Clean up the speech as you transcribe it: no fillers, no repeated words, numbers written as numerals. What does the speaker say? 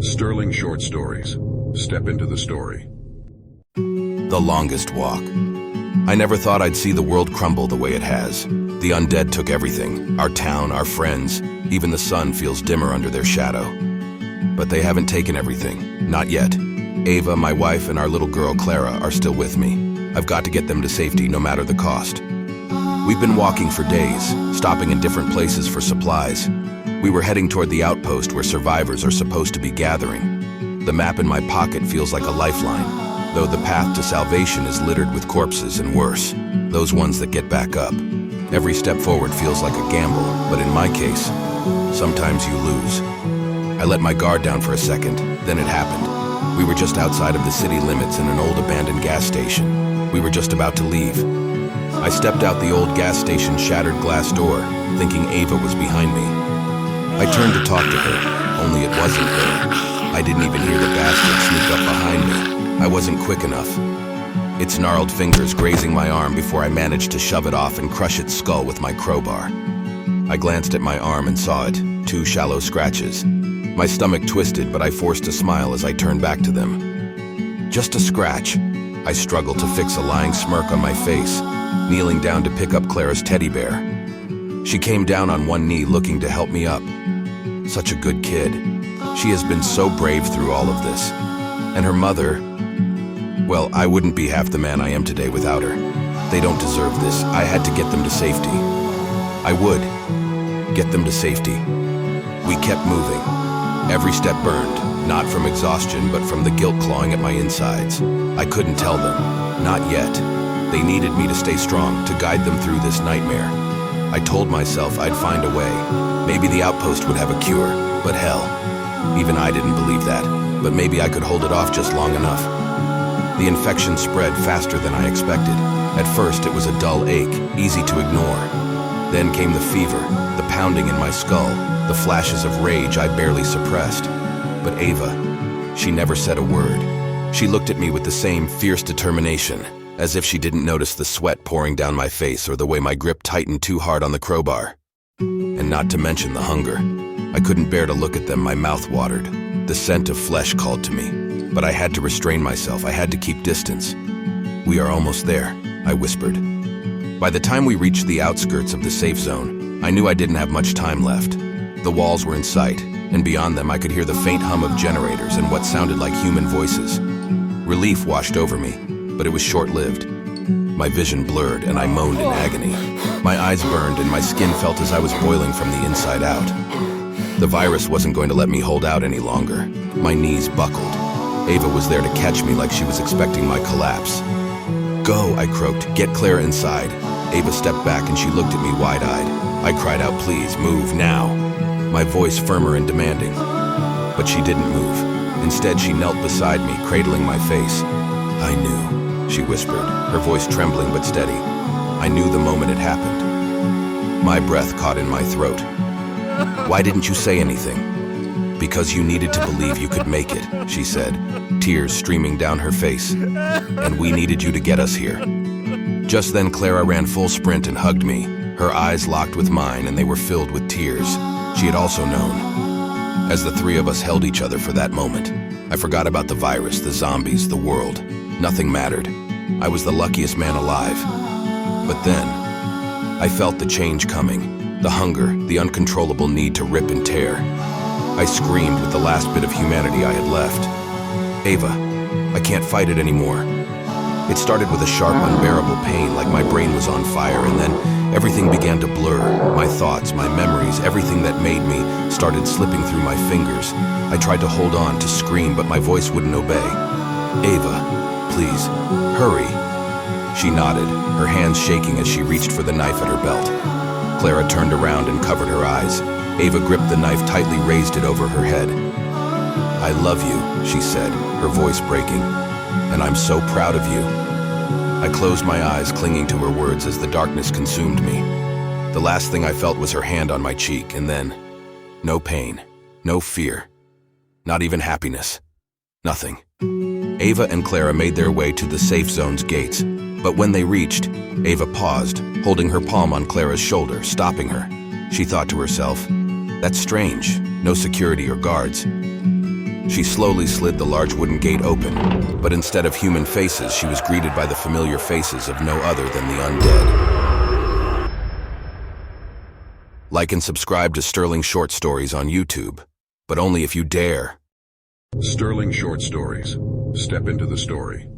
Sterling Short Stories. Step into the story. The longest walk. I never thought I'd see the world crumble the way it has. The undead took everything. Our town, our friends, even the sun feels dimmer under their shadow. But they haven't taken everything. Not yet. Ava, my wife, and our little girl Clara are still with me. I've got to get them to safety no matter the cost. We've been walking for days, stopping in different places for supplies. We were heading toward the outpost where survivors are supposed to be gathering. The map in my pocket feels like a lifeline, though the path to salvation is littered with corpses and worse, those ones that get back up. Every step forward feels like a gamble, but in my case, sometimes you lose. I let my guard down for a second, then it happened. We were just outside of the city limits in an old abandoned gas station. We were just about to leave. I stepped out the old gas station's shattered glass door, thinking Ava was behind me. I turned to talk to her, only it wasn't there. I didn't even hear the bastard sneak up behind me. I wasn't quick enough. Its gnarled fingers grazing my arm before I managed to shove it off and crush its skull with my crowbar. I glanced at my arm and saw it, 2 shallow scratches. My stomach twisted, but I forced a smile as I turned back to them. Just a scratch. I struggled to fix a lying smirk on my face, kneeling down to pick up Clara's teddy bear. She came down on one knee looking to help me up. Such a good kid. She has been so brave through all of this. And her mother, well, I wouldn't be half the man I am today without her. They don't deserve this. I had to get them to safety. I would get them to safety. We kept moving. Every step burned, not from exhaustion, but from the guilt clawing at my insides. I couldn't tell them. Not yet. They needed me to stay strong, to guide them through this nightmare. I told myself I'd find a way. Maybe the outpost would have a cure, but hell, even I didn't believe that. But maybe I could hold it off just long enough. The infection spread faster than I expected. At first, it was a dull ache, easy to ignore. Then came the fever, the pounding in my skull, the flashes of rage I barely suppressed. But Ava, she never said a word. She looked at me with the same fierce determination, as if she didn't notice the sweat pouring down my face or the way my grip tightened too hard on the crowbar. And not to mention the hunger. I couldn't bear to look at them, my mouth watered. The scent of flesh called to me, but I had to restrain myself. I had to keep distance. "We are almost there," I whispered. By the time we reached the outskirts of the safe zone, I knew I didn't have much time left. The walls were in sight, and beyond them I could hear the faint hum of generators and what sounded like human voices. Relief washed over me, but it was short-lived. My vision blurred, and I moaned in agony. My eyes burned, and my skin felt as I was boiling from the inside out. The virus wasn't going to let me hold out any longer. My knees buckled. Ava was there to catch me like she was expecting my collapse. "Go," I croaked. "Get Clara inside." Ava stepped back, and she looked at me wide-eyed. I cried out, "Please, move now." My voice firmer and demanding. But she didn't move. Instead, she knelt beside me, cradling my face. "I knew," she whispered, her voice trembling but steady. "I knew the moment it happened." My breath caught in my throat. "Why didn't you say anything?" "Because you needed to believe you could make it," she said, tears streaming down her face. "And we needed you to get us here." Just then, Clara ran full sprint and hugged me, her eyes locked with mine, and they were filled with tears. She had also known. As the three of us held each other for that moment, I forgot about the virus, the zombies, the world. Nothing mattered. I was the luckiest man alive. But then, I felt the change coming. The hunger, the uncontrollable need to rip and tear. I screamed with the last bit of humanity I had left. "Ava, I can't fight it anymore." It started with a sharp, unbearable pain, like my brain was on fire, and then everything began to blur. My thoughts, my memories, everything that made me started slipping through my fingers. I tried to hold on, to scream, but my voice wouldn't obey. "Ava, please, hurry." She nodded, her hands shaking as she reached for the knife at her belt. Clara turned around and covered her eyes. Ava gripped the knife tightly, raised it over her head. "I love you," she said, her voice breaking, "and I'm so proud of you." I closed my eyes, clinging to her words as the darkness consumed me. The last thing I felt was her hand on my cheek, and then, no pain, no fear, not even happiness, nothing. Ava and Clara made their way to the safe zone's gates, but when they reached, Ava paused, holding her palm on Clara's shoulder, stopping her. She thought to herself, "That's strange, no security or guards." She slowly slid the large wooden gate open, but instead of human faces, she was greeted by the familiar faces of no other than the undead. Like and subscribe to Sterling Short Stories on YouTube, but only if you dare. Sterling Short Stories. Step into the story.